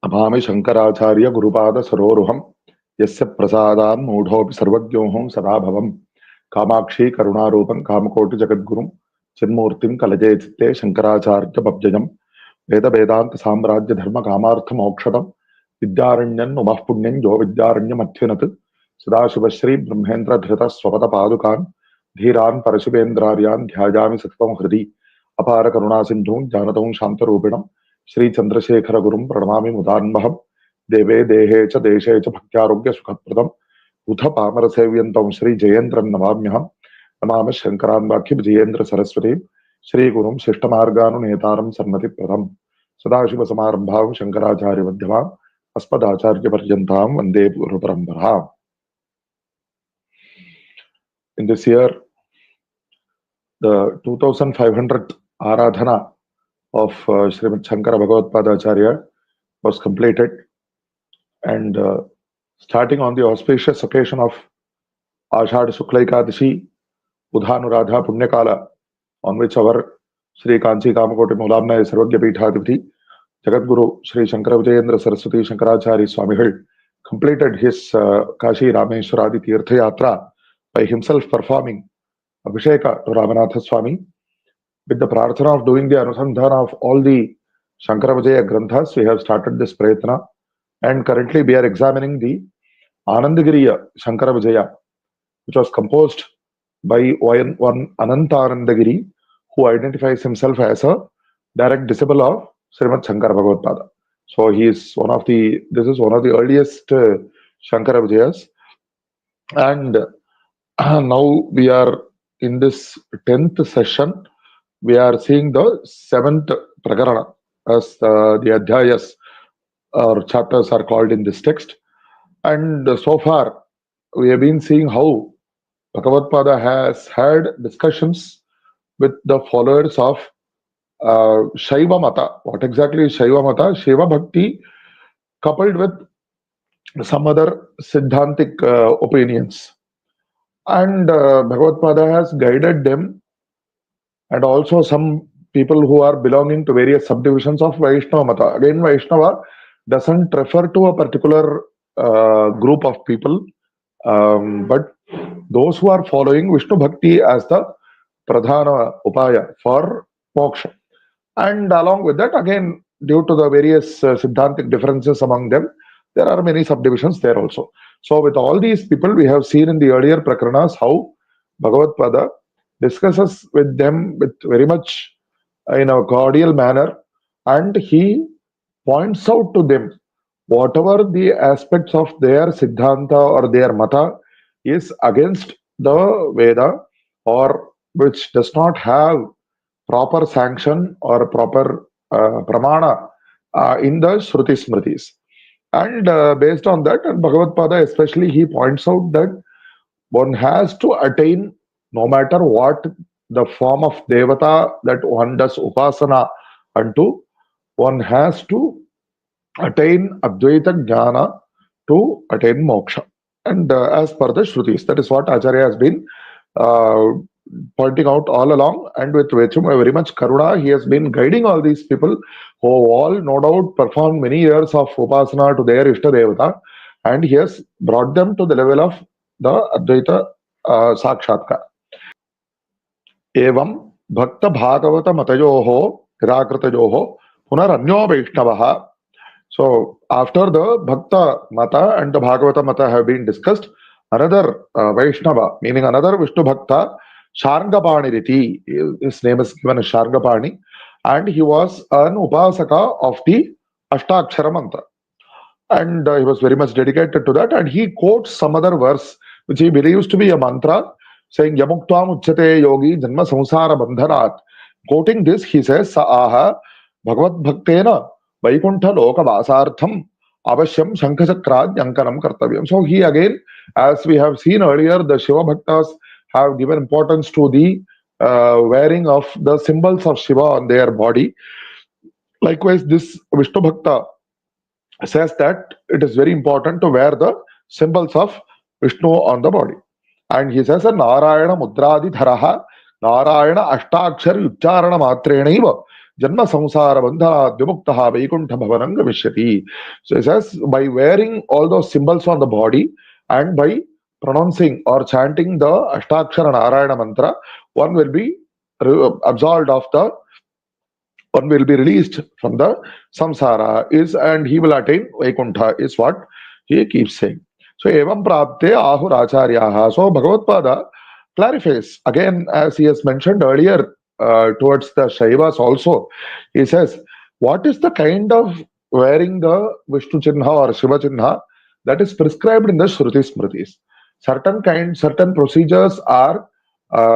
अमामि शंकराचार्य गुरुपाद सरोरुहम् यस्य प्रसादान् मूढोऽपि सर्वज्ञोऽहं सदा भवम् कामाक्षी करुणारूपं कामकोटि जगद्गुरुं चिन्मूर्तिं कलजे चित्ते शंकराचार्य पब्जयम् वेद वेदांत साम्राज्य धर्म कामार्थ मोक्षदम् विद्यारण्यन् उमः पुण्यं यो विद्यारण्यमथ्युनत् सदाशिवश्री ब्रह्मेन्द्र धृत स्वपद पादुकान् धीरान् परशुभेन्द्रार्यान् ध्यायामि सततं हृदि अपार करुणा सिन्धून् जानतं शान्तरूपिणम् श्री चंद्रशेखर गुरुं प्रणमामि मुदान्वहम् देवे देहे च देशे च भक्त्यारोग्य सुखप्रदम् उथ पामर सेव्यन्तं श्री जयेन्द्रं नमाम्यहम् नमामि शंकरान्वाख्य विजयेन्द्र सरस्वती श्री गुरुं शिष्टमार्गानुनेतारं सन्मतिप्रदम् सदाशिव समारंभां शंकराचार्य मध्यमाम् अस्मदाचार्य पर्यन्तां वन्दे गुरुपरम्पराम्. In this year, the 2500th Aradhana of Shri Shankara Bhagavatpāda Acharya was completed, and starting on the auspicious occasion of Ashadha Shukla Ekadashi, Udhanuradha Punyakala, on which our Shri Kanchi Kamakoti Mulamna Sarvagya Peethadipati Jagadguru Shri Shankara Vijayam Saraswati Shankaracharya Swamigal completed his Kashi Rameshwaradi Tirtha Yatra by himself performing Abhisheka to Ramanatha Swami, with the prarthana of doing the anusandhana of all the Shankara Vijaya Granthas. We have started this prayatna, and currently we are examining the Anandagiriya Shankara Vijaya, which was composed by one Anandagiri, who identifies himself as a direct disciple of Srimad Shankara Bhagavatpāda. So this is one of the earliest Shankara Vijayas, and now we are in this 10th session. We are seeing the 7th prakarana, as the adhyayas or chapters are called in this text. And so far, we have been seeing how Bhagavatpāda has had discussions with the followers of Shaiva Mata. What exactly is Shaiva Mata? Shiva Bhakti coupled with some other Siddhantic opinions. And Bhagavatpāda has guided them, and also some people who are belonging to various subdivisions of Vaishnava Mata. Again, Vaishnava doesn't refer to a particular group of people, but those who are following Vishnu Bhakti as the Pradhana Upaya for moksha. And along with that, again, due to the various Siddhantic differences among them, there are many subdivisions there also. So with all these people, we have seen in the earlier prakranas how Bhagavatpāda discusses with them with very much in a cordial manner, and he points out to them whatever the aspects of their Siddhanta or their Mata is against the Veda, or which does not have proper sanction or proper pramana in the Shruti Smritis. And based on that, and Bhagavatpāda especially, he points out that one has to attain, no matter what the form of devata that one does upasana unto, one has to attain Advaita Jnana to attain moksha. And as per the Shrutis, that is what Acharya has been pointing out all along, and with very much karuna, he has been guiding all these people who all no doubt performed many years of upasana to their Ishta Devata, and he has brought them to the level of the Advaita Sakshatkar. Evam Bhakta Bhagavata Matayoho Hirakratayoho Punaranyo Vaishnavaha. So after the Bhakta Mata and the Bhagavata Mata have been discussed, another Vaishnava, meaning another Vishnu Bhakta, Sharngapani Riti, his name is given as Sharngapani, and he was an Upasaka of the Ashtakshara Mantra. And he was very much dedicated to that, and he quotes some other verse which he believes to be a mantra, saying Yamuktvam Uchyate Yogi Janma Samsara Bandhanat. Quoting this, he says, Sa aha Bhagavat Bhaktena Vaikuntha Loka Vasartham Avashyam Shankhachakrad Yankanam Kartavyam. So he again, as we have seen earlier, the Shiva Bhaktas have given importance to the wearing of the symbols of Shiva on their body. Likewise, this Vishnu Bhakta says that it is very important to wear the symbols of Vishnu on the body. And he says, Narayana Mudradi Dharaha Narayana Ashtakshar Ucharana Matrenaiva Janma samsara bandha vimuktaha vaikuntha bhavanam gavishyati. So it says, by wearing all those symbols on the body and by pronouncing or chanting the Ashtakshara Narayana mantra, one will be absolved of the, one will be released from the samsara is, and he will attain Vaikuntha is what he keeps saying. So evam prapte ahur acharyaha. So Bhagavatpada clarifies again, as he has mentioned earlier, towards the Shaivas also. He says, what is the kind of wearing the Vishnu Chinha or Shiva Chinha that is prescribed in the Shruti Smritis? Certain procedures are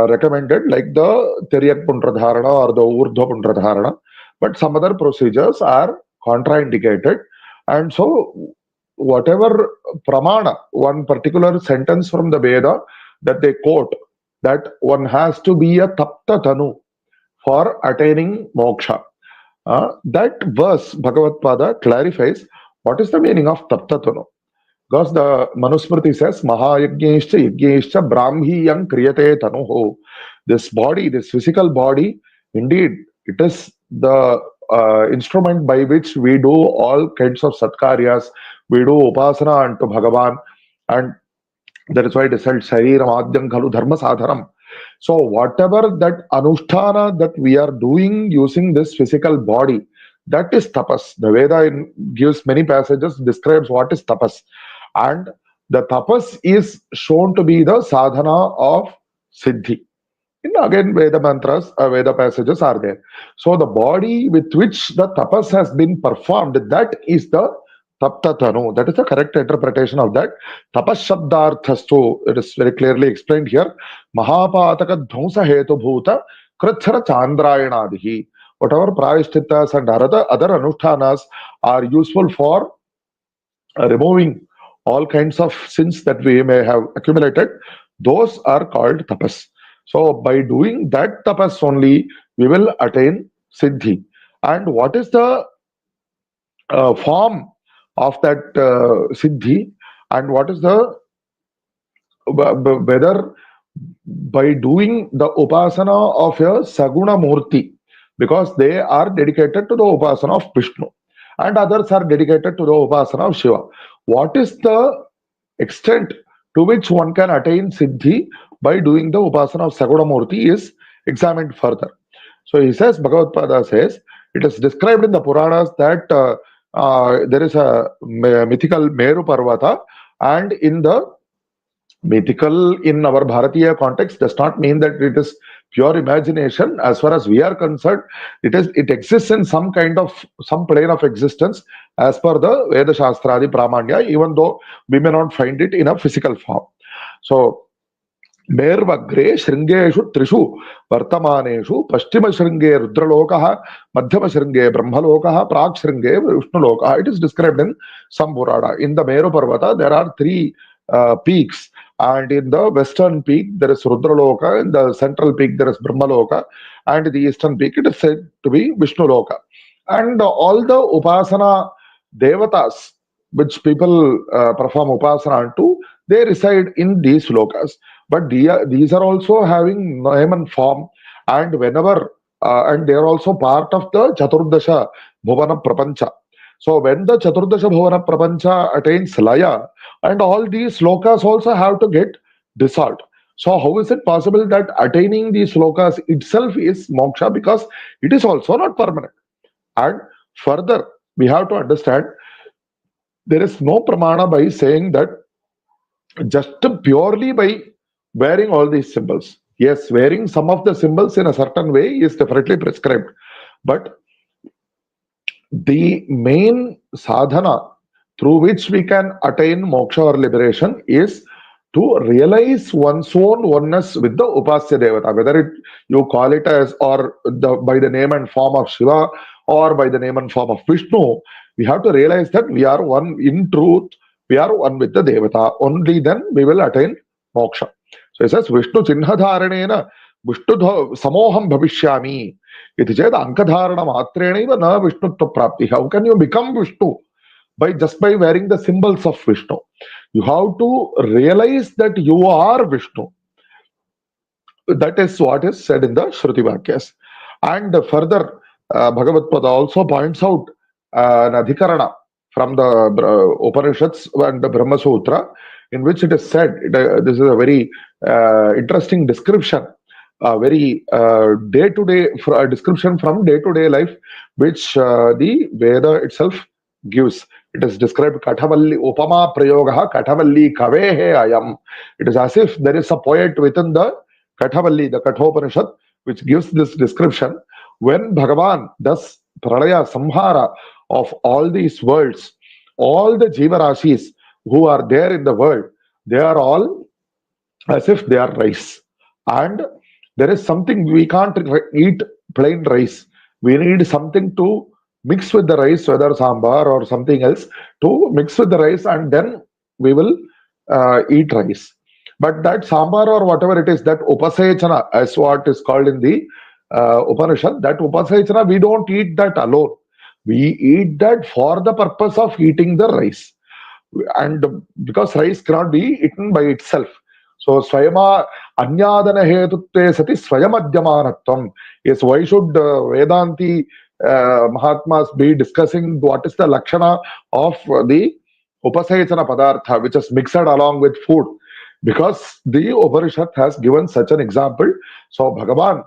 recommended, like the Tiryak Puntradharana or the Urdhva Puntradharana, but some other procedures are contraindicated. And so, whatever pramana, one particular sentence from the Veda that they quote, that one has to be a tapta tanu for attaining moksha. That verse, Bhagavatpada clarifies what is the meaning of tapta tanu. Because the Manusmriti says, Mahayajñescha yajñescha brahmiyam kriyate tanuho. This body, this physical body, indeed, it is the instrument by which we do all kinds of satkaryas. We do upasana unto Bhagavan, and that is why it is said, Shariram Adyam Khalu Dharma Sadharam. So, whatever that anusthana that we are doing using this physical body, that is tapas. The Veda gives many passages, describes what is tapas. And the tapas is shown to be the sadhana of siddhi. And again, Veda mantras, Veda passages are there. So the body with which the tapas has been performed, that is the tapta tanu. That is the correct interpretation of that. Tapas shabdarthastu, it is very clearly explained here. Mahapataka dhvamsa hetu bhuta krithara chandrayanadihi. Whatever prayashchitas and other anushtanas are useful for removing all kinds of sins that we may have accumulated, those are called tapas. So by doing that tapas only, we will attain siddhi. And what is the form of that siddhi, and what is the, whether by doing the upasana of a saguna murti, because they are dedicated to the upasana of Vishnu and others are dedicated to the upasana of Shiva. What is the extent to which one can attain siddhi by doing the upasana of Saguna Murti is examined further. So he says, Bhagavatpada says, it is described in the Puranas that there is a mythical Meru Parvata, and in the mythical in our Bharatiya context does not mean that it is pure imagination. As far as we are concerned, it exists in some plane of existence as per the Veda Shastradi Pramanya, even though we may not find it in a physical form. So Mervagre Shringeshu Trishu Vartamaneshu Pashchima Shringe Rudralokaha Madhyama Shringe Brahmalokaha Prag Shringe Vishnalokaha. It is described in some Purana. In the Meru Parvata there are three peaks, and in the western peak there is Rudraloka, in the central peak there is Brahmaloka, and the eastern peak it is said to be Vishnaloka. And all the upasana devatas which people perform upasana unto, they reside in these lokas. But these are also having name and form, and whenever and they are also part of the Chaturdasha Bhuvana Prapancha. So when the Chaturdasha Bhuvana Prapancha attains Laya, and all these lokas also have to get dissolved. So how is it possible that attaining these lokas itself is moksha? Because it is also not permanent. And further, we have to understand, there is no pramana by saying that just purely by wearing all these symbols. Yes, wearing some of the symbols in a certain way is definitely prescribed. But the main sadhana through which we can attain moksha or liberation is to realize one's own oneness with the Upasya Devata, whether you call it as or by the name and form of Shiva or by the name and form of Vishnu. We have to realize that we are one in truth, we are one with the Devata. Only then we will attain moksha. So it says, Vishnu Chinha Dharanena Vishnu Samoham Bhavishyami. Iti ched Ankadharana Matrenaiva na Vishnutva Prapti. How can you become Vishnu? Just by wearing the symbols of Vishnu. You have to realize that you are Vishnu. That is what is said in the Shruti Vakyas. And further, Bhagavatpāda also points out an adhikarana from the Upanishads and the Brahma Sutra, in which it is said, this is a very interesting description, a very day-to-day description from day-to-day life, which the Veda itself gives. It is described Kathavalli Upama Prayogaha Kathavalli Kavehe Ayam. It is as if there is a poet within the Kathavalli, the Kathopanishad, which gives this description. When Bhagavan does pralaya samhara of all these worlds, all the jiva rashis who are there in the world, they are all as if they are rice. And there is something, we can't eat plain rice. We need something to mix with the rice, whether sambar or something else, to mix with the rice, and then we will eat rice. But that sambar or whatever it is, that upasechana, as what is called in the Upanishad, that upasechana, we don't eat that alone. We eat that for the purpose of eating the rice. And because rice cannot be eaten by itself. So, Swayama Anyadana Hetutve Sati Swayamadhyamanatvam. Yes, why should Vedanti Mahatmas be discussing what is the Lakshana of the Upasechana Padartha, which is mixed along with food? Because the Upanishad has given such an example. So, Bhagavan,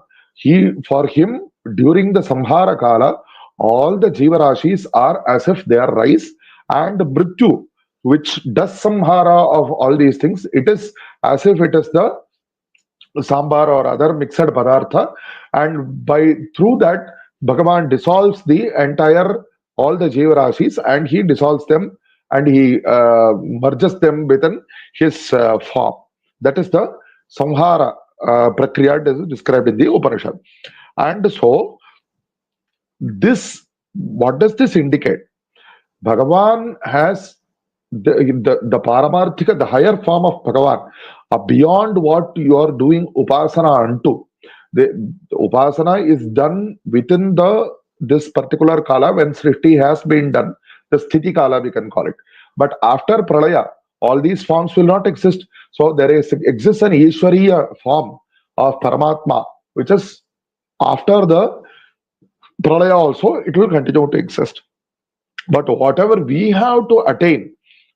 for him, during the Samhara Kala, all the Jiva Rashis are as if they are rice, and Mrityu, which does samhara of all these things, it is as if it is the sambar or other mixed padartha, and through that Bhagavan dissolves the entire all the jiva rashis, and he dissolves them, and he merges them within his form. That is the samhara prakriya described in the Upanishad. And so this, what does this indicate? Bhagavan has the paramarthika, the higher form of Bhagavan, beyond what you are doing upasana unto. The upasana is done within this particular kala when srishti has been done, the sthiti kala we can call it. But after pralaya, all these forms will not exist. So there exists an Ishwariya form of Paramatma, which is after the pralaya also, it will continue to exist. But whatever we have to attain,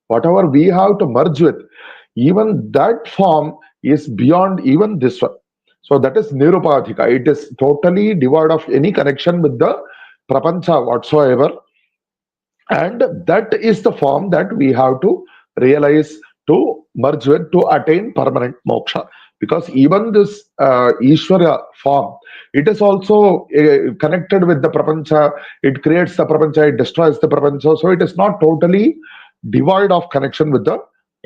whatever we have to merge with, even that form is beyond even this one. So that is nirupadhika. It is totally devoid of any connection with the prapancha whatsoever. And that is the form that we have to realize, to merge with, to attain permanent moksha. Because even this Ishvara form, it is also connected with the prapancha. It creates the prapancha, it destroys the prapancha. So it is not totally devoid of connection with the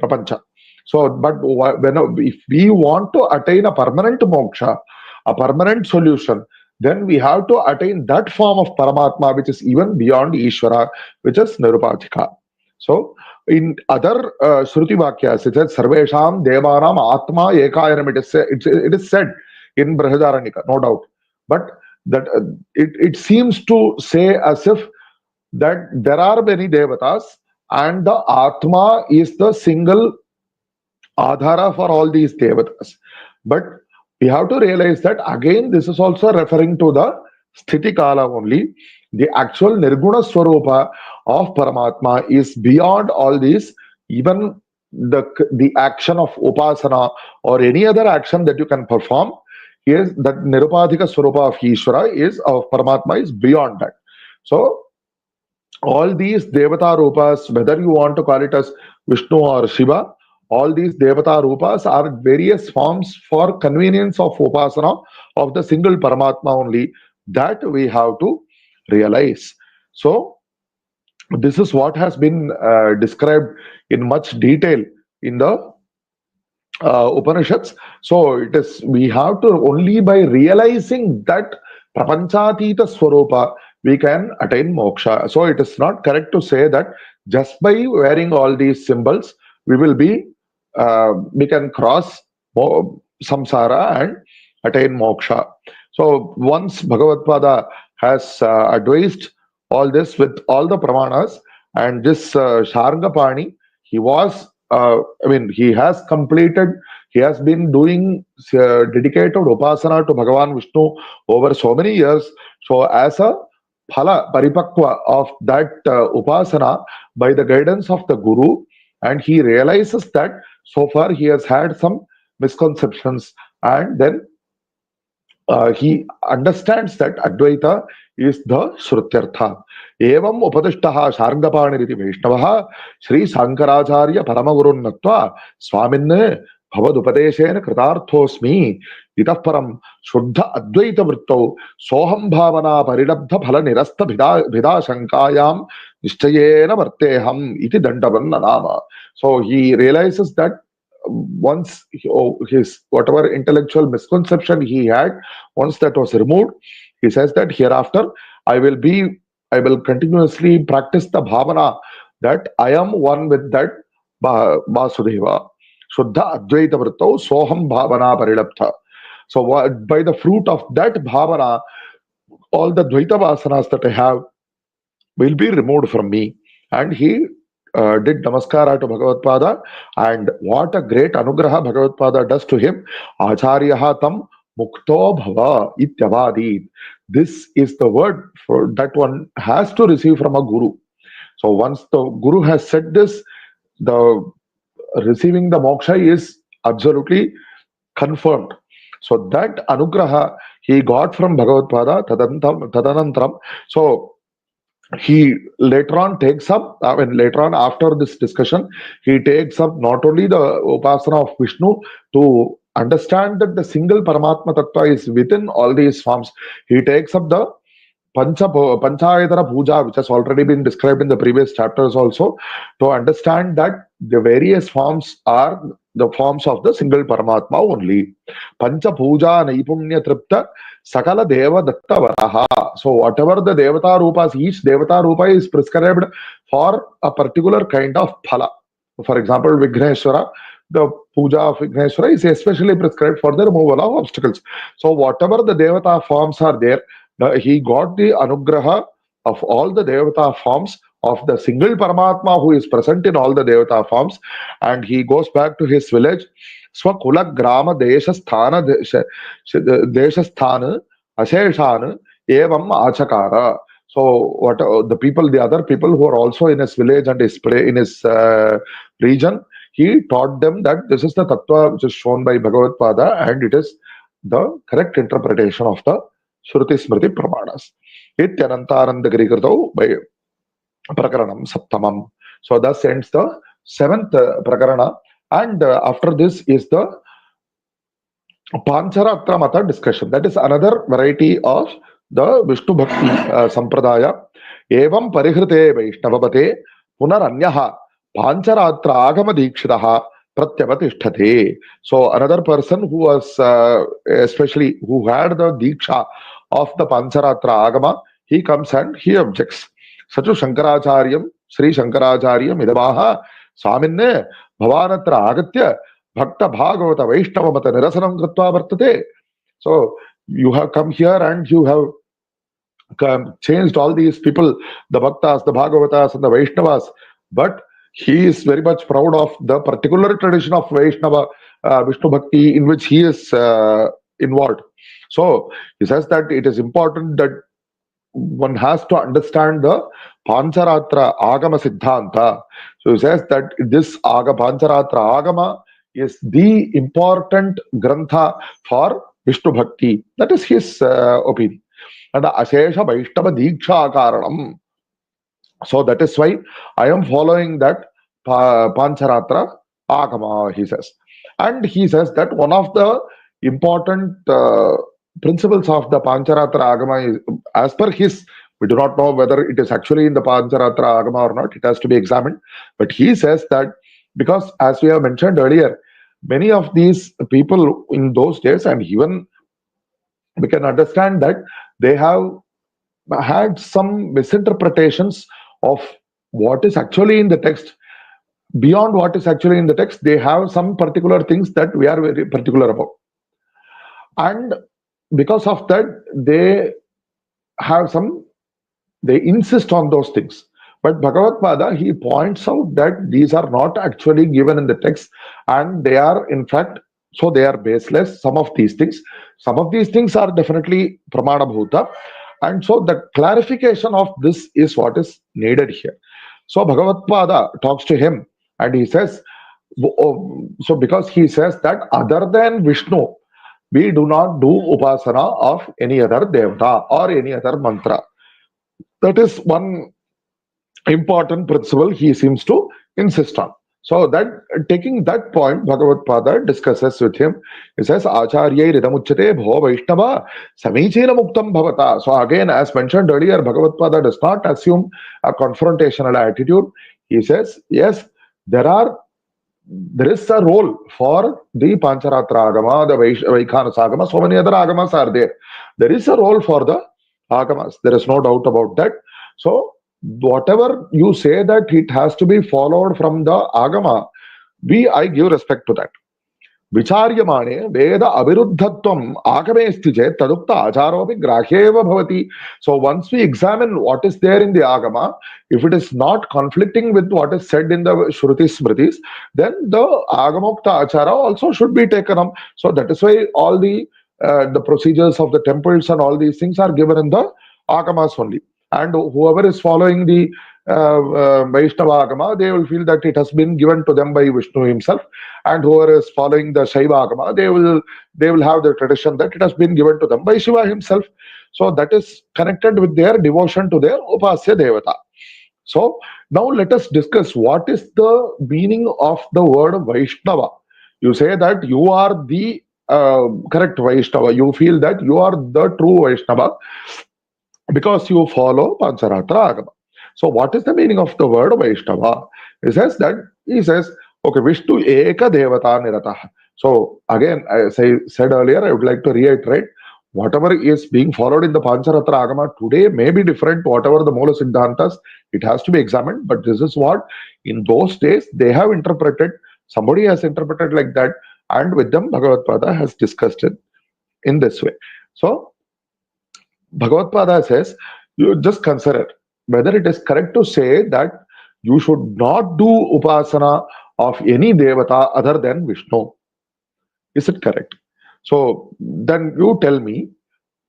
prapancha. So, but if we want to attain a permanent moksha, a permanent solution, then we have to attain that form of Paramatma, which is even beyond Ishvara, which is Nirupadhika. So, in other Shruti Vakyas, it says, Sarvesham Devanam Atma Ekayanam. It is said in Brihadaranyaka, no doubt. But that it seems to say as if that there are many Devatas, and the Atma is the single Adhara for all these Devatas. But we have to realize that again, this is also referring to the Sthiti Kala only. The actual Nirguna Swarupa of Paramatma is beyond all these. Even the action of Upasana or any other action that you can perform, is that Nirupadhika Swarupa of Ishvara of Paramatma is beyond that. So all these Devata Rupas, whether you want to call it as Vishnu or Shiva, all these Devata Rupas are various forms for convenience of Upasana of the single Paramatma only. That we have to realize. So this is what has been described in much detail in the Upanishads. So it is, we have to, only by realizing that Prapanchatita Swarupa, we can attain moksha. So it is not correct to say that just by wearing all these symbols, we will be, we can cross samsara and attain moksha. So once Bhagavatpāda has advised all this with all the pramanas, and this Sharngapani, he was, he has completed, he has been doing dedicated upasana to Bhagavan Vishnu over so many years. So as a phala paripakva of that upasana by the guidance of the guru, and he realizes that so far he has had some misconceptions, and then he understands that Advaita is the Shrutyartha. Evam upadishtaha Shargapaniriti Vaishnavaha Shri Shankaracharya Paramagurun Natva Swaminne Bhavadupadeshena Kritarthosmi Itah Param Shuddha Advaita Vrittau Soham Bhavana Parilabdha Phala Nirastha Bhida Shankayam Nishchayena Varteham Iti Dandavanna Nama. So he realizes that once his whatever intellectual misconception he had, once that was removed, he says that hereafter I will continuously practice the bhavana that I am one with that Vasudeva. Shuddha Advaita Vrittau Soham Bhavana Parilaptha. So by the fruit of that bhavana, all the Dvaita vasanas that I have will be removed from me. And he did namaskara to Bhagavatpada, and what a great anugraha Bhagavatpada does to him. Acharyaha tam mukto bhava ityavadit. This is the word for that one has to receive from a guru. So once the guru has said this, the receiving the moksha is absolutely confirmed. So that anugraha he got from Bhagavatpada tadanantram. So he later on takes up, later on after this discussion, he takes up not only the upasana of Vishnu to understand that the single Paramatma Tattva is within all these forms. He takes up the Panchayatara Puja, which has already been described in the previous chapters also, to understand that the various forms are the forms of the single Paramatma only. Pancha Puja Naipunya Tripta Sakala Deva Datta Varaha. So whatever the Devata Rupas, each Devata Rupa is prescribed for a particular kind of phala. For example, Vigneshwara, the puja of Vigneshwara is especially prescribed for the removal of obstacles. So whatever the Devata forms are there, he got the anugraha of all the Devata forms of the single Paramatma who is present in all the Devata forms, and he goes back to his village. Swakula Grama Deshasthana Deshasthana Asheshana Evam Achakara. So what the other people who are also in his village and in his region, he taught them that this is the tattva which is shown by Bhagavatpada, and it is the correct interpretation of the Shruti Smriti Pramanas. Anandagiri Kirtau by Prakaranam Saptamam. So thus ends the 7th Prakarana, and after this is the Pancharatra Mata discussion. That is another variety of the Vishnu Bhakti Sampradaya. Evam Parihrite Vaishnavapate Punaranyaha Pancharatra Agama Dikshitaha Pratyavatishthate. So another person who was especially who had the Diksha of the Pancharatra Agama, he comes and he objects. Sachu Shankaracharyam, Shri Shankaracharyam Idamaha Swaminne Bhavanatra Agatya Bhakta Bhagavata Vaishnava Mata Nirasanam Kritva Vartate. So you have come here and you have changed all these people, the Bhaktas, the Bhagavatas, and the Vaishnavas, but he is very much proud of the particular tradition of Vaishnava Vishnu Bhakti in which he is involved. So he says that it is important that one has to understand the Pancharatra Agama Siddhanta. So he says that this Pancharatra Agama is the important grantha for Vishnu Bhakti. That is his opinion. And the Ashesha Vaishnava Diksha Karanam. So that is why I am following that Pancharatra Agama, he says. And he says that one of the important principles of the Pancharatra Agama is, as per his, we do not know whether it is actually in the Pancharatra Agama or not, it has to be examined. But he says that because, as we have mentioned earlier, many of these people in those days, and even we can understand that they have had some misinterpretations of what is actually in the text. Beyond what is actually in the text, they have some particular things that we are very particular about. And because of that, they insist on those things. But Bhagavatpada, he points out that these are not actually given in the text, and they are, in fact, so they are baseless. Some of these things are definitely Pramana Bhuta, And so the clarification of this is what is needed here. So Bhagavatpada talks to him and he says, so because he says that other than Vishnu, we do not do upasana of any other devata or any other mantra. That is one important principle he seems to insist on. So that taking that point, Bhagavatpada discusses with him. He says, Acharya ridamuchyate bho Vaishnava samichina muktam bhavata. So again, as mentioned earlier, Bhagavatpada does not assume a confrontational attitude. He says, yes, there is a role for the Pancharatra Agama, the Vaikhanas Agama, so many other Agamas are there. There is a role for the Agamas. There is no doubt about that. So whatever you say that it has to be followed from the Agama, I give respect to that. Vicharyamane Veda Aviruddhatvam Agamesti Chet Tadukta Acharopi Grahyeva Bhavati. So once we examine what is there in the Agama, if it is not conflicting with what is said in the Shruti Smritis, then the Agamokta Achara also should be taken up. So that is why all the procedures of the temples and all these things are given in the Agamas only. And whoever is following the Vaishnava Agama, they will feel that it has been given to them by Vishnu himself. And whoever is following the Shaiva Agama, they will have the tradition that it has been given to them by Shiva himself. So that is connected with their devotion to their Upasya Devata. So now let us discuss what is the meaning of the word Vaishnava. You say that you are the correct Vaishnava. You feel that you are the true Vaishnava because you follow Pancharatra Agama. So what is the meaning of the word Vaishnava? He says, okay, Vishnu Eka Devata Niratah. So again, as I said earlier, I would like to reiterate, whatever is being followed in the Pancharatra Agama today may be different, whatever the Moola Siddhantas, it has to be examined, but this is what in those days they have interpreted, somebody has interpreted like that, and with them Bhagavatpada has discussed it in this way. So Bhagavatpada says, you just consider whether it is correct to say that you should not do upasana of any devata other than Vishnu. Is it correct? So then you tell me,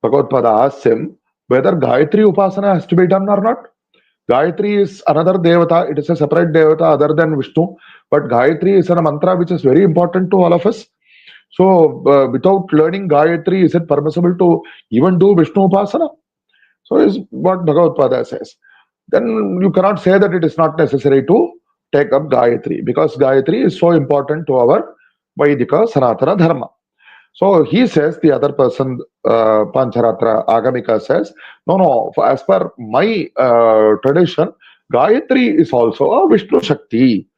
Bhagavatpada asks him, whether Gayatri upasana has to be done or not. Gayatri is another devata, it is a separate devata other than Vishnu, but Gayatri is a mantra which is very important to all of us. So without learning Gayatri, is it permissible to even do Vishnu upasana? So is what Bhagavatpada says. Then you cannot say that it is not necessary to take up Gayatri, because Gayatri is so important to our Vaidika Sanatana Dharma. So he says, the other person, Pancharatra Agamika says, no, as per my tradition, Gayatri is also a Vishnu Shakti.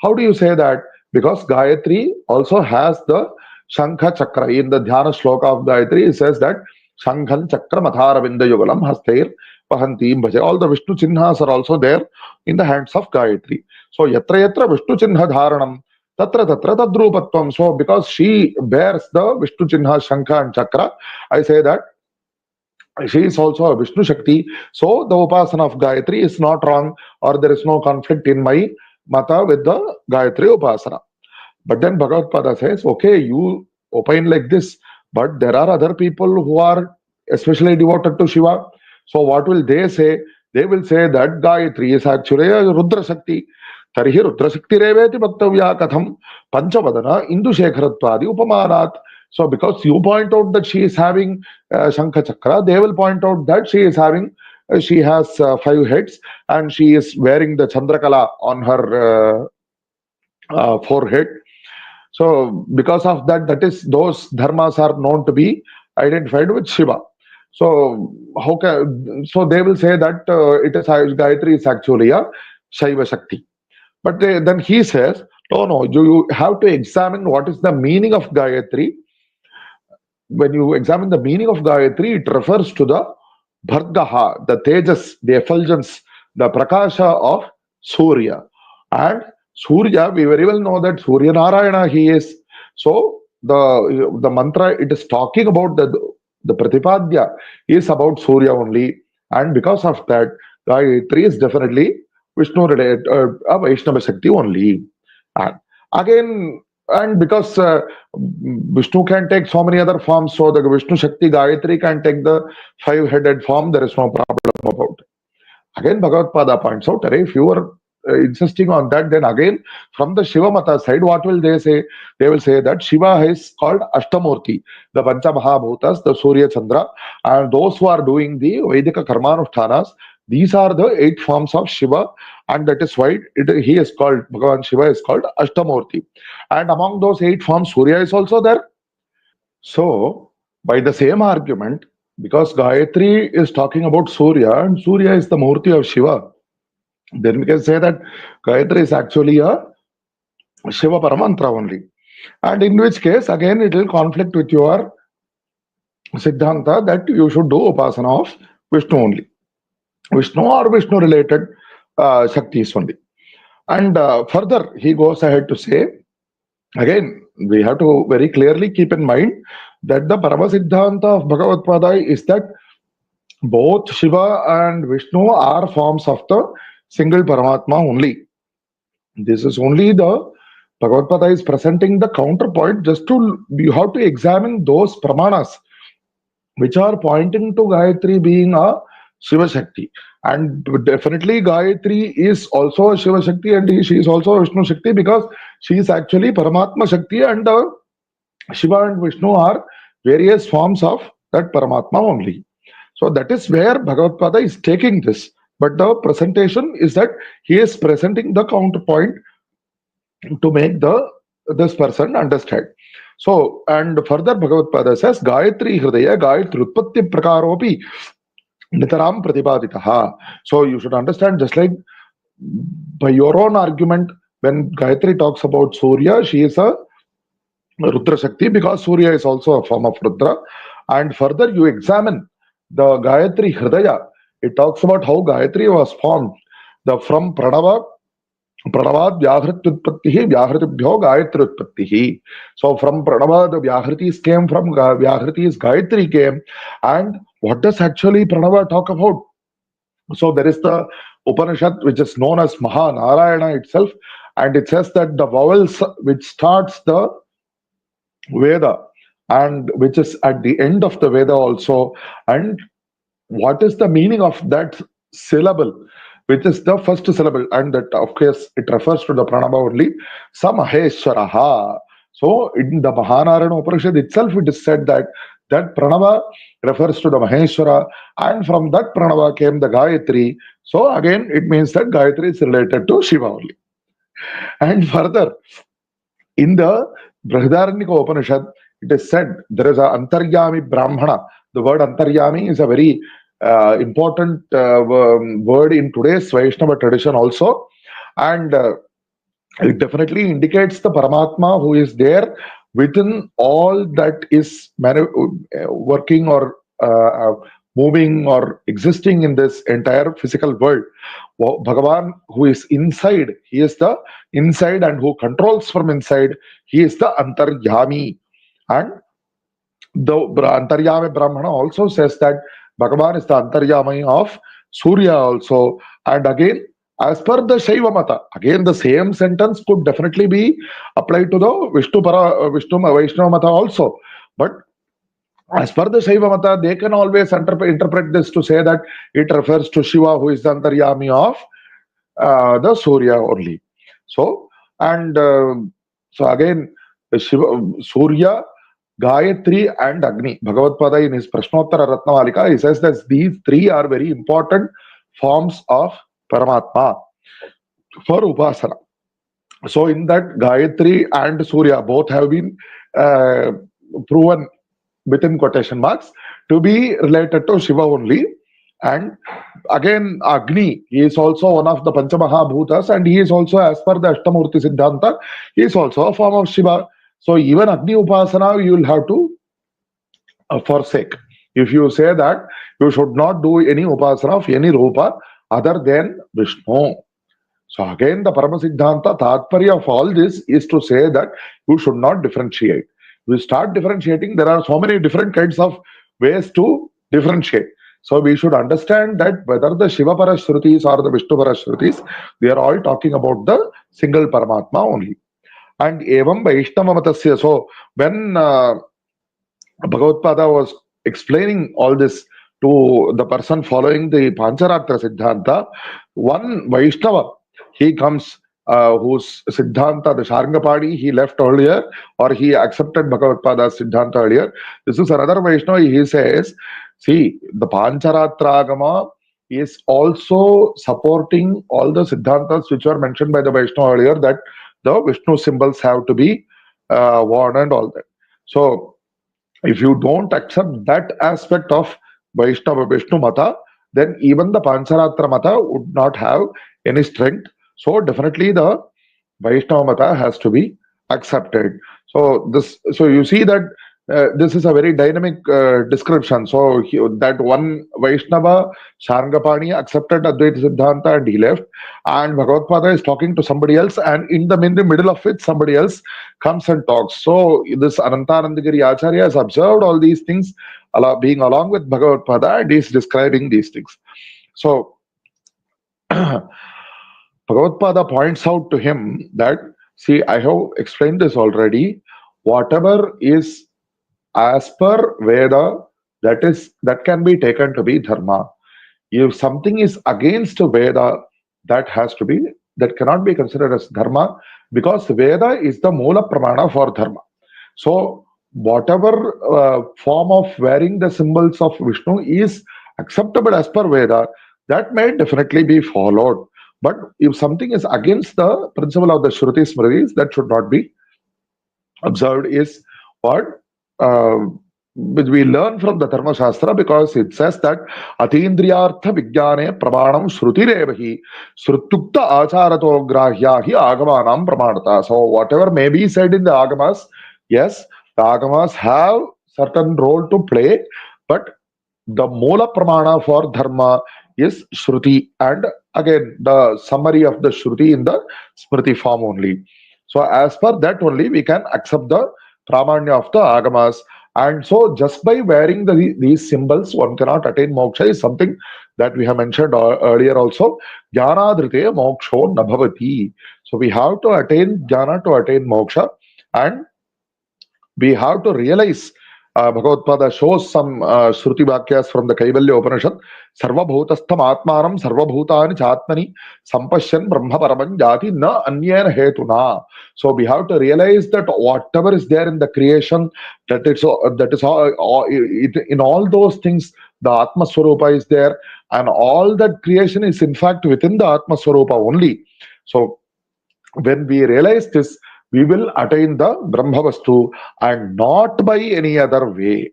How do you say that? Because Gayatri also has the Shankha Chakra. In the Dhyana Shloka of Gayatri, it says that Shankhan Chakra Matharavinda Yugalam Hastair Pahantim Bhaja. All the Vishnu Chinhas are also there in the hands of Gayatri. So Yatra Yatra Vishnu Chinha Dharanam Tatra Tatra Tadrupatvam. So because she bears the Vishnu Chinha, Shankha and Chakra, I say that she is also a Vishnu Shakti. So the upasana of Gayatri is not wrong, or there is no conflict in my mata with the Gayatri upasana. But then Bhagavatpada says, okay, you opine like this, but there are other people who are especially devoted to Shiva. So what will they say? They will say that Gayatri is actually a Rudra Shakti. Tarhi Rudra Shakti Reveti Bhaktavya Katham Panchavadana Indu Shekharattvadi Upamanat. So because you point out that she is having Shankha Chakra, they will point out that she is having, she has 5 heads and she is wearing the Chandrakala on her forehead. So because of that, that is, those dharmas are known to be identified with Shiva. So so they will say that it is Gayatri is actually a Shaiva Shakti. But then he says, no, you have to examine what is the meaning of Gayatri. When you examine the meaning of Gayatri, it refers to the Bhargaha, the Tejas, the effulgence, the Prakasha of Surya. And Surya, we very well know that Surya Narayana he is. So the mantra, it is talking about the Pratipadya is about Surya only. And because of that, Gayatri is definitely Vishnu related, a Vaishnava Shakti only. And again, And because Vishnu can take so many other forms, so the Vishnu Shakti Gayatri can take the five-headed form, there is no problem about it. Again, Bhagavad-pada points out, if you are insisting on that, then again, from the Shiva Mata side, what will they say? They will say that Shiva is called Ashtamurti, the Pancha Mahabhutas, the Surya Chandra, and those who are doing the Vedika Karmanushtanas, these are the 8 forms of Shiva, and that is why he is called, Bhagavan Shiva is called Ashtamurti. And among those 8 forms, Surya is also there. So, by the same argument, because Gayatri is talking about Surya, and Surya is the Murti of Shiva, then we can say that Gayatri is actually a Shiva Paramantra only. And in which case, again, it will conflict with your Siddhanta that you should do Upasana of Vishnu only. Vishnu or Vishnu related Shaktis only. And further, he goes ahead to say, again, we have to very clearly keep in mind that the Paramasiddhanta of Bhagavad-pada is that both Shiva and Vishnu are forms of the single Paramatma only. This is only the Bhagavad-pada is presenting the counterpoint. Just to you have to examine those pramanas which are pointing to Gayatri being a Shiva Shakti. And definitely Gayatri is also a Shiva Shakti, and she is also a Vishnu Shakti, because she is actually Paramatma Shakti, and Shiva and Vishnu are various forms of that Paramatma only. So that is where Bhagavad-pada is taking this. But the presentation is that he is presenting the counterpoint to make this person understand. So, and further Bhagavad-pada says, Gayatri Hridaya Gayatri Utpatti Prakaropi Nitaram Pratibaditaha. So you should understand, just like by your own argument, when Gayatri talks about Surya, she is a Rudra Shakti, because Surya is also a form of Rudra. And further you examine the Gayatri Hridaya, it talks about how Gayatri was formed. From Pranava, Pranavat Vyahrityutpattihi, Vyahritibhyo Gayatritpattihi. So from Pranava, the Vyahritis came, from Vyahritis, Gayatri came. And what does actually Pranava talk about? So there is the Upanishad which is known as Mahanarayana itself, and it says that the vowels which starts the Veda and which is at the end of the Veda also, and what is the meaning of that syllable, which is the first syllable, and that of course it refers to the Pranava only, Samaheshwaraha. So in the Mahanarayana Upanishad itself it is said that Pranava refers to the Maheshwara, and from that Pranava came the Gayatri. So again it means that Gayatri is related to Shiva only. And further, in the Brihadaranyaka Upanishad, it is said there is a Antaryami Brahmana. The word Antaryami is a very important word in today's Vaishnava tradition also, and it definitely indicates the Paramatma who is there within all that is working or moving or existing in this entire physical world. Bhagavan, who is inside, he is the inside, and who controls from inside, he is the Antaryami. And the Antaryami Brahmana also says that Bhagavan is the Antaryami of Surya also. And again, as per the Shaiva Mata, again the same sentence could definitely be applied to the Vishnu Vaishnava Mata also. But as per the Shaiva Mata, they can always interpret this to say that it refers to Shiva, who is the Antaryami of the Surya only. So, and so again, Shiva, Surya, Gayatri and Agni. Bhagavad-pada in his Prashnottara Ratnamalika, he says that these 3 are very important forms of Paramatma for Upasana. So in that, Gayatri and Surya both have been proven within quotation marks to be related to Shiva only. And again, Agni, he is also one of the Panchamahabhutas, and he is also, as per the Ashtamurti Siddhanta, he is also a form of Shiva. So even Agni Upasana you will have to forsake. If you say that you should not do any Upasana of any Rupa other than Vishnu. So again, the Paramasiddhanta Tatparya of all this is to say that you should not differentiate. You start differentiating, there are so many different kinds of ways to differentiate. So we should understand that whether the Shiva Parashrutis or the Vishnu Parashrutis, they are all talking about the single Paramatma only. And evam Vaishnava matasya. So when Bhagavatpada was explaining all this to the person following the Pancharatra Siddhanta, one Vaishnava, he comes, whose Siddhanta, the Sharngapadi, he left earlier, or he accepted Bhagavatpada's Siddhanta earlier. This is another Vaishnava, he says, see, the Pancharatra is also supporting all the Siddhantas which were mentioned by the Vaishnava earlier, that the Vishnu symbols have to be worn and all that. So, if you don't accept that aspect of Vaishnava Vishnu Mata, then even the Pancharatra Mata would not have any strength. So definitely the Vaishnava Mata has to be accepted. So you see that this is a very dynamic description. So that one Vaishnava Sharngapani accepted Advaita Siddhanta and he left, and Bhagavatpada is talking to somebody else, and in the middle of it, somebody else comes and talks. So this Anandagiri Acharya has observed all these things being along with Bhagavatpada, and he is describing these things. So Bhagavatpada points out to him that, see, I have explained this already. Whatever is as per Veda, that can be taken to be dharma. If something is against Veda, that cannot be considered as dharma, because Veda is the Moola Pramana for dharma. So whatever form of wearing the symbols of Vishnu is acceptable as per Veda, that may definitely be followed. But if something is against the principle of the Shruti Smritis, that should not be observed, is what which we learn from the Dharma Shastra, because it says that Atindriyartha Vijnane Pramanam Shrutirevahi Shrutukta Acharato Grahya hi Agamanam Pramanata. So whatever may be said in the Agamas, yes, the Agamas have certain role to play, but the Moola Pramana for Dharma is Shruti, and again the summary of the Shruti in the Smriti form only. So as per that only we can accept the Pramanya of the Agamas. And so just by wearing these symbols, one cannot attain moksha, is something that we have mentioned earlier also. Jnanadrite moksho nabhavati. So we have to attain jnana to attain moksha, and we have to realize. Bhagavatpada shows some Shruti Vakyas from the Kaivalya Upanishad. Sarva bhutastham atmanam sarva bhutani chatmani sampashyan brahma paraman jati na anyena hetuna. So we have to realize that whatever is there in the creation, that is all in all those things, the Atma Swarupa is there, and all that creation is in fact within the Atma Swarupa only. So when we realize this, we will attain the Brahmavastu, and not by any other way.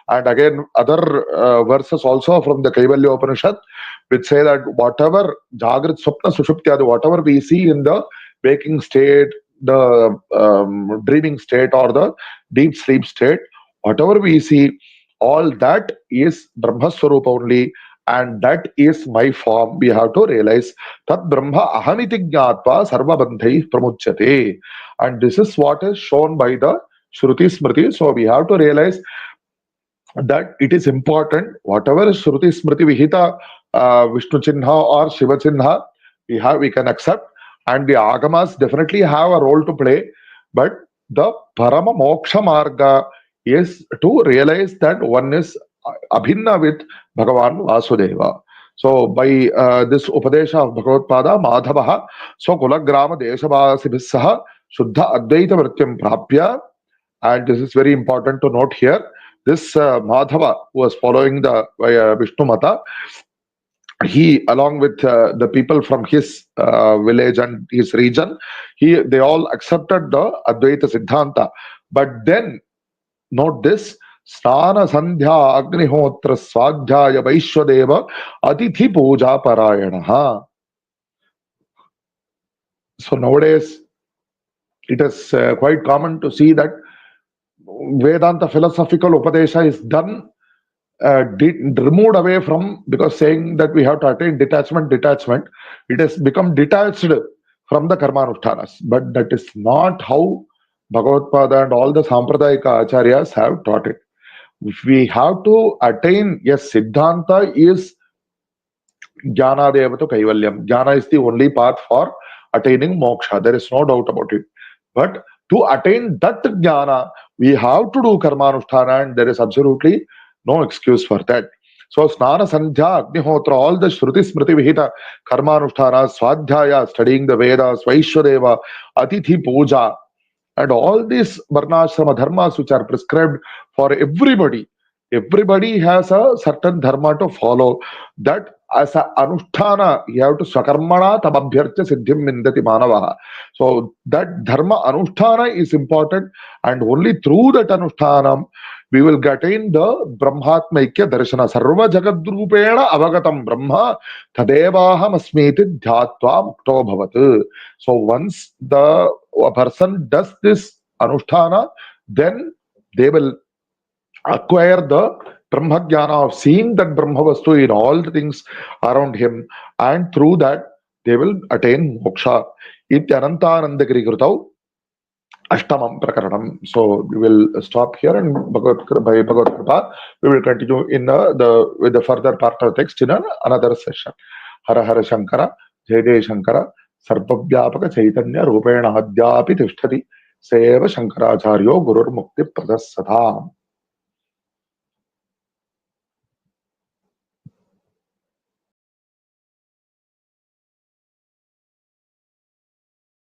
And again, other verses also from the Kaivalya Upanishad, which say that whatever Jagrat Swapna Sushuptyadi, whatever we see in the waking state, the dreaming state, or the deep sleep state, whatever we see, all that is Brahmaswarupa only, and that is my form. We have to realize that Brahma ahamiti jnatva sarva bandhai pramuchyate. And this is what is shown by the Shruti Smriti. So we have to realize that it is important, whatever is Shruti Smriti Vihita Vishnu Chinha or Shiva Chinha, we can accept, and the Agamas definitely have a role to play. But the Parama Moksha Marga is to realize that one is abhinna with Bhagavan Vasudeva. So by this Upadesha of Bhagavatpada, Madhavaha Swakulagrama Deshavasibhisaha Shuddha Advaita Vrityam Prapya. And this is very important to note here. This Madhava, who was following the Vishnu Mata, he, along with the people from his village and his region, they all accepted the Advaita Siddhanta. But then, note this, Snana Sandhya Agnihotra Swadhyaya Vaishwadeva Atithi Puja Parayanaha. So nowadays, it is quite common to see that Vedanta philosophical Upadesha is done, removed away from, because saying that we have to attain detachment, it has become detached from the Karmanushthanas. But that is not how Bhagavatpada and all the Sampradayika Acharyas have taught it. We have to attain, yes, Siddhanta is Jnana Devatu Kaivalyam. Jnana is the only path for attaining moksha. There is no doubt about it. But To attain that jnana, we have to do karmanusthana, and there is absolutely no excuse for that. So, snana, sandhya, agnihotra, all the shruti smriti vihita karmanusthana, swadhyaya, studying the Vedas, Vaishwadeva, Atithi puja, and all these varnashrama dharmas which are prescribed for everybody. Everybody has a certain dharma to follow. That as a anusthana, you have to swakarmana tababhyarcha siddhim mindati manavaha. So that dharma anusthana is important, and only through that anusthana we will attain the brahmatmaikya darshana. Sarva jagadrupena avagatam brahma tadevaham asmiti dhyatva mukto bhavat. So once a person does this anusthana, then they will acquire the Brahma Jnana of seeing that Brahma Vastu in all the things around him, and through that they will attain moksha. Anandagiri Krutau Ashtamam Prakaranam. So we will stop here, and by Bhagavad Kripa, we will continue in with the further part of the text in another session. Hara Hara Shankara, Jai Jai Shankara, Sarvabhyapaka Chaitanya Rupena Adyapi Tishtati Seva Shankaracharyo Gurur Mukti Pradasatha.